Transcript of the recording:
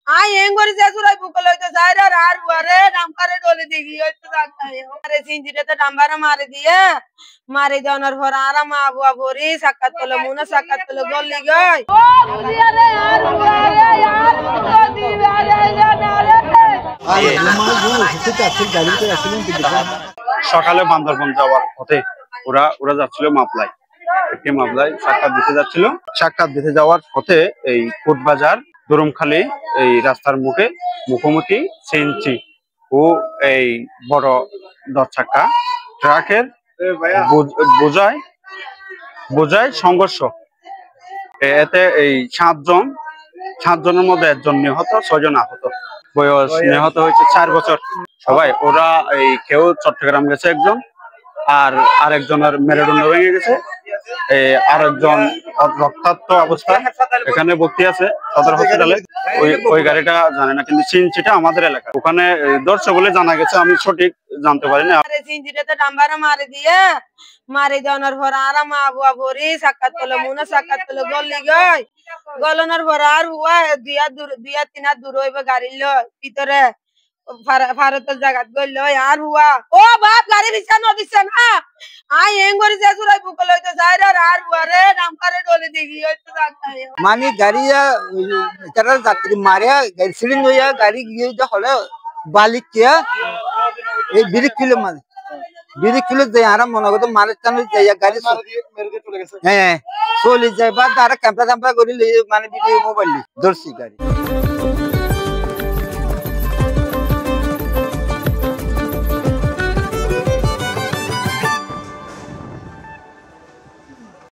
I angry জেসুরাই বুকল হইতো যাইরা আর বুয়ারে নামপারে ডলে দিগি হইতো জাগায় আরে সিনজিতে নাম্বারে মারি দিয়ে মারি দেওয়ার পর আরাম আবুয়া ভরি সাকাত কলে মুনা সাকাত কলে গল্লি গই ও বুঝিয়া রে আর বুয়ারে আর তো দিবে রে জানালে সকালে বান্দরবন যাওয়ার পথে ওরা যাচ্ছিল মাপলাই একটি মামলায় সাক্ষাৎ দিতে যাওয়ার পথে এই কোটবাজার দরমখালী এই রাস্তার মুখোমুখি সিএনজি ও এই বড় 10 চাকা ট্রাকের বোঝায় সংঘর্ষ। এতে এই 7 জনের মধ্যে 1 জন নিহত, 6 জন আহত। বয়স নিহত হয়েছে 4 বছর। সবাই ওরা এই কেউ চট্টগ্রাম গেছে একজন, আর আরেকজনের মেরুদণ্ড ভেঙে গেছে, আরেকজন রক্তাক্ত অবস্থায় এখানে ভর্তি আছে সদর হসপিটালে। ওই গাড়িটা জানে না, কিন্তু সিএনজিটা আমাদের এলাকা ওখানে ধরছে বলে জানা গেছে, আমি সঠিক জানতে পারিনি। সিএনজিতে নাম্বারে মারি দিয়ে মারি দেওয়ার পর আরাম আবুয়া ভরি সাকাত কলে মুনা সাকাত কলে গল্লি গই গলনের পর আর হুয়া দুইয়া তিনা দূর হইবে গাড়ি লয় ভিতরে ভারতের জায়গাত গইল আর হুয়া ও বাপ গাড়ি দিছে না আই এঙ্গরি জেসুরাই বুকল হইতো যাইরা আর বুয়ারে নামপারে ডলে দিগি হইতো জাগায় মানে গাড়িয়া যারা যাত্রী মারিয়া গাড়ি সিলিং হইয়া গাড়ি গিয়ে হলে বালিকিয়া এই বিরিক কিলো যায় আর মনে করতো মারের টান যাইয়া গাড়ি হ্যাঁ চলে যায় বা তারা ক্যাম্পা করে মানে ভিডিও মোবাইল ধরছি গাড়ি।